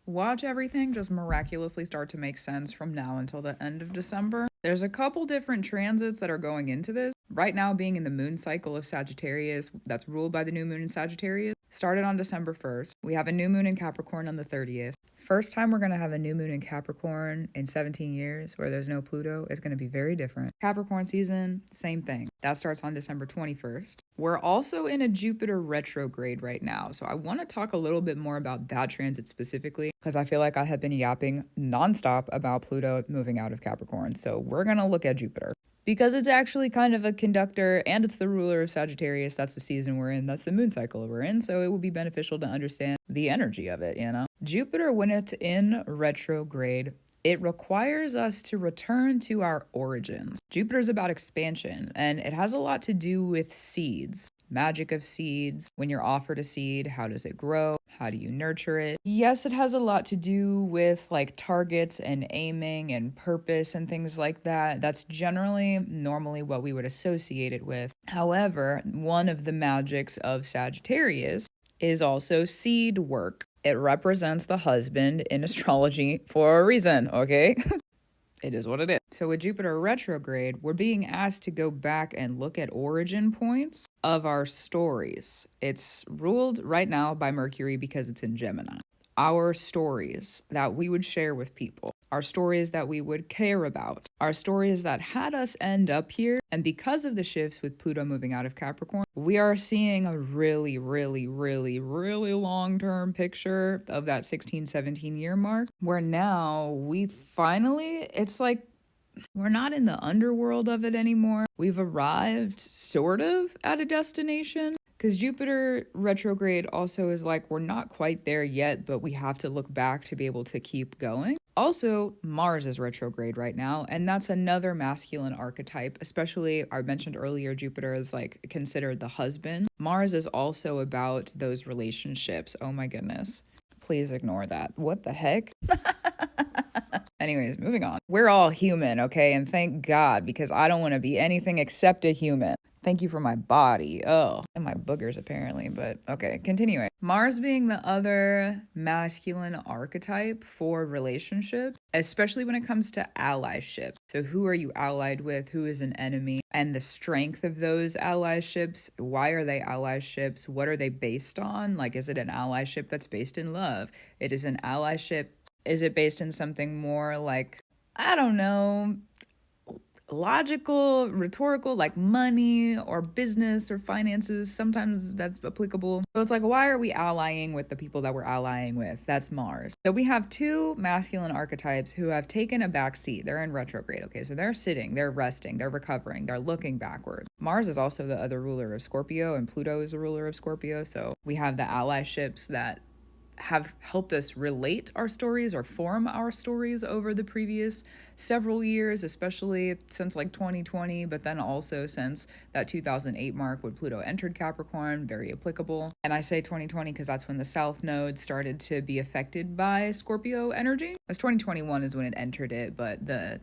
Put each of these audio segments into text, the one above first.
Watch everything just miraculously start to make sense from now until the end of December. There's a couple different transits that are going into this. Right now, being in the moon cycle of Sagittarius, that's ruled by the new moon in Sagittarius, started on December 1st. We have a new moon in Capricorn on the 30th. First time we're going to have a new moon in Capricorn in 17 years where there's no Pluto. It's going to be very different. Capricorn season, same thing. That starts on December 21st. We're also in a Jupiter retrograde right now. So I want to talk a little bit more about that transit specifically because I feel like I have been yapping nonstop about Pluto moving out of Capricorn. So we're going to look at Jupiter. Because it's actually kind of a conductor and it's the ruler of Sagittarius. That's the season we're in. That's the moon cycle we're in. So it will be beneficial to understand the energy of it, you know? Jupiter, when it's in retrograde, it requires us to return to our origins. Jupiter's about expansion, and it has a lot to do with seeds. Magic of seeds. When you're offered a seed, how does it grow? How do you nurture it? Yes, it has a lot to do with like targets and aiming and purpose and things like that. That's normally what we would associate it with. However, one of the magics of Sagittarius is also seed work. It represents the husband in astrology for a reason, okay? It is what it is. So with Jupiter retrograde, we're being asked to go back and look at origin points of our stories. It's ruled right now by Mercury because it's in Gemini. Our stories that we would share with people, our stories that we would care about, our stories that had us end up here. And because of the shifts with Pluto moving out of Capricorn, we are seeing a really, really, really, really long-term picture of that 16, 17-year mark, where now we finally, it's like, we're not in the underworld of it anymore. We've arrived sort of at a destination. Because Jupiter retrograde also is like, we're not quite there yet, but we have to look back to be able to keep going. Also, Mars is retrograde right now, and that's another masculine archetype, especially I mentioned earlier, Jupiter is like considered the husband. Mars is also about those relationships. Oh my goodness. Please ignore that. What the heck? Anyways, moving on. We're all human, okay? And thank God, because I don't want to be anything except a human. Thank you for my body. Oh, and my boogers apparently, but okay, continuing. Mars being the other masculine archetype for relationship, especially when it comes to allyship. So who are you allied with? Who is an enemy? And the strength of those allyships. Why are they allyships? What are they based on? Like, is it an allyship that's based in love? It is an allyship. Is it based in something more like, I don't know, logical, rhetorical, like money or business or finances? Sometimes that's applicable. So it's like, why are we allying with the people that we're allying with? That's Mars. So we have two masculine archetypes who have taken a back seat. They're in retrograde, okay? So they're sitting, they're resting, they're recovering, they're looking backwards. Mars is also the other ruler of Scorpio, and Pluto is the ruler of Scorpio. So we have the allyships that have helped us relate our stories or form our stories over the previous several years, especially since like 2020, but then also since that 2008 mark when Pluto entered Capricorn, very applicable. And I say 2020 because that's when the South Node started to be affected by Scorpio energy. As 2021 is when it entered it, but the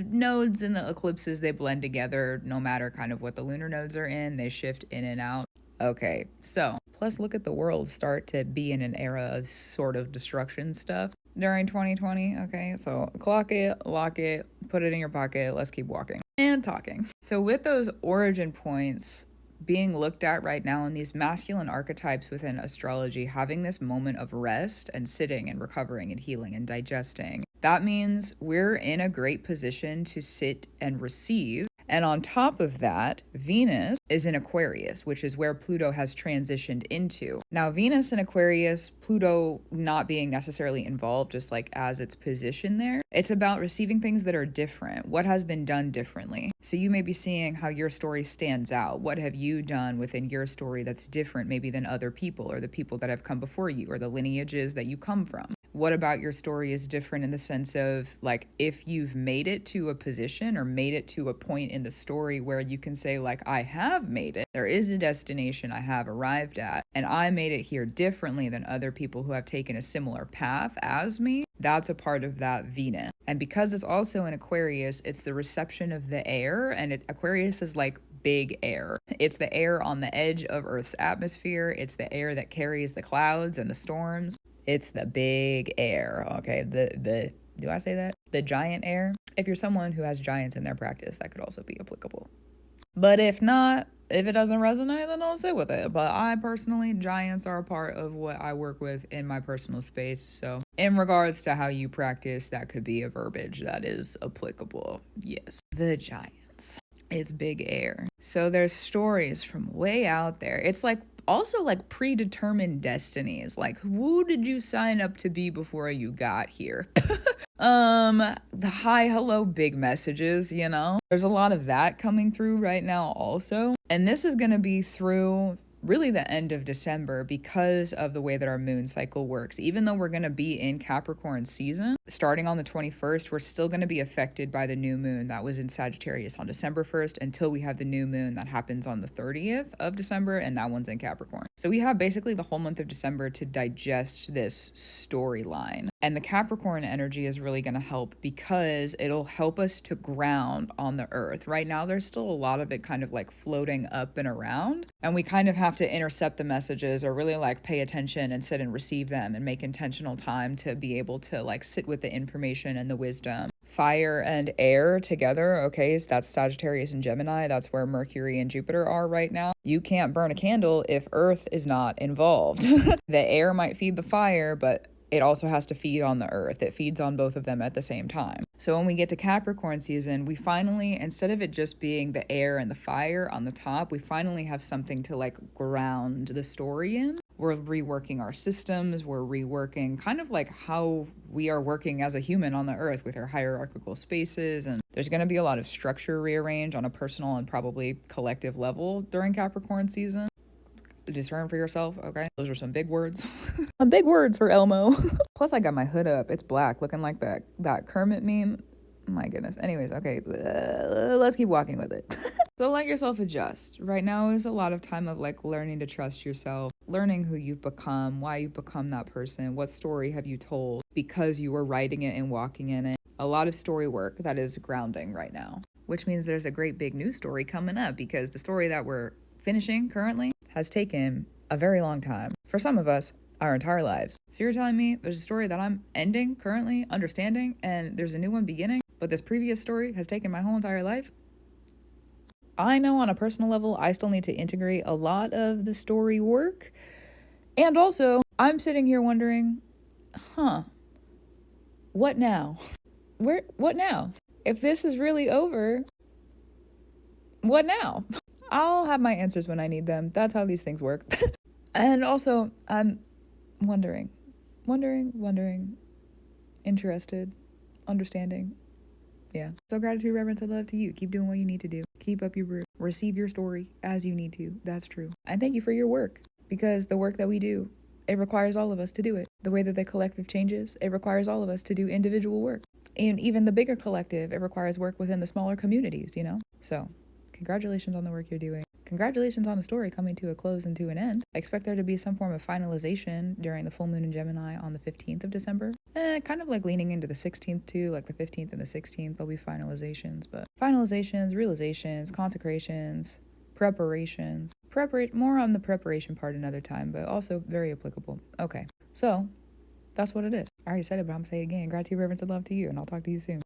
nodes and the eclipses, they blend together no matter kind of what the lunar nodes are in, they shift in and out. Okay, so plus look at the world start to be in an era of sort of destruction stuff during 2020. Okay, so clock it, lock it, put it in your pocket. Let's keep walking and talking. So with those origin points being looked at right now in these masculine archetypes within astrology, having this moment of rest and sitting and recovering and healing and digesting, that means we're in a great position to sit and receive. And on top of that, Venus is in Aquarius, which is where Pluto has transitioned into. Now, Venus in Aquarius, Pluto not being necessarily involved, just like as its position there, it's about receiving things that are different. What has been done differently? So you may be seeing how your story stands out. What have you done within your story that's different maybe than other people or the people that have come before you or the lineages that you come from? What about your story is different in the sense of like if you've made it to a position or made it to a point in the story where you can say like, I have made it. There is a destination I have arrived at and I made it here differently than other people who have taken a similar path as me. That's a part of that Venus. And because it's also in Aquarius, it's the reception of the air, and Aquarius is like big air. It's the air on the edge of Earth's atmosphere. It's the air that carries the clouds and the storms. It's the big air, okay? Do I say that? The giant air. If you're someone who has giants in their practice, that could also be applicable. But if not, if it doesn't resonate, then don't sit with it. But I personally, giants are a part of what I work with in my personal space. So in regards to how you practice, that could be a verbiage that is applicable. Yes. The giants. It's big air. So there's stories from way out there. It's like also like predetermined destinies. Like, who did you sign up to be before you got here? The hi, hello, big messages, you know? There's a lot of that coming through right now also. And this is going to be through really the end of December because of the way that our moon cycle works. Even though we're going to be in Capricorn season, starting on the 21st, we're still going to be affected by the new moon that was in Sagittarius on December 1st until we have the new moon that happens on the 30th of December, and that one's in Capricorn. So we have basically the whole month of December to digest this storyline. And the Capricorn energy is really going to help because it'll help us to ground on the earth. Right now, there's still a lot of it kind of like floating up and around, and we kind of have to intercept the messages or really like pay attention and sit and receive them and make intentional time to be able to like sit with the information and the wisdom. Fire and air together, okay, so that's Sagittarius and Gemini. That's where Mercury and Jupiter are right now. You can't burn a candle if Earth is not involved. The air might feed the fire, but it also has to feed on the earth. It feeds on both of them at the same time. So when we get to Capricorn season, we finally, instead of it just being the air and the fire on the top, we finally have something to like ground the story in. We're reworking our systems. We're reworking kind of like how we are working as a human on the earth with our hierarchical spaces. And there's going to be a lot of structure rearrange on a personal and probably collective level during Capricorn season. Discern for yourself, okay? Those are some big words. Some big words for Elmo. Plus, I got my hood up. It's black, looking like that Kermit meme. My goodness. Anyways, okay, let's keep walking with it. So let yourself adjust. Right now is a lot of time of like learning to trust yourself, learning who you've become, why you've become that person, what story have you told because you were writing it and walking in it. A lot of story work that is grounding right now, which means there's a great big news story coming up because the story that we're finishing currently has taken a very long time. For some of us, our entire lives. So you're telling me there's a story that I'm ending currently, understanding, and there's a new one beginning, but this previous story has taken my whole entire life? I know on a personal level, I still need to integrate a lot of the story work. And also, I'm sitting here wondering, what now? What now? If this is really over, what now? I'll have my answers when I need them. That's how these things work. And also, I'm wondering, interested, understanding. Yeah. So gratitude, reverence, and love to you. Keep doing what you need to do. Keep up your brew. Receive your story as you need to. That's true. And thank you for your work, because the work that we do, it requires all of us to do it. The way that the collective changes, it requires all of us to do individual work. And even the bigger collective, it requires work within the smaller communities, you know? So congratulations on the work you're doing. Congratulations on the story coming to a close and to an end. I expect there to be some form of finalization during the full moon in Gemini on the 15th of December. Kind of like leaning into the 16th too, like the 15th and the 16th, there'll be finalizations. But finalizations, realizations, consecrations, preparations. More on the preparation part another time, but also very applicable. Okay, so that's what it is. I already said it, but I'm going to say it again. Gratitude, reverence, and love to you, and I'll talk to you soon.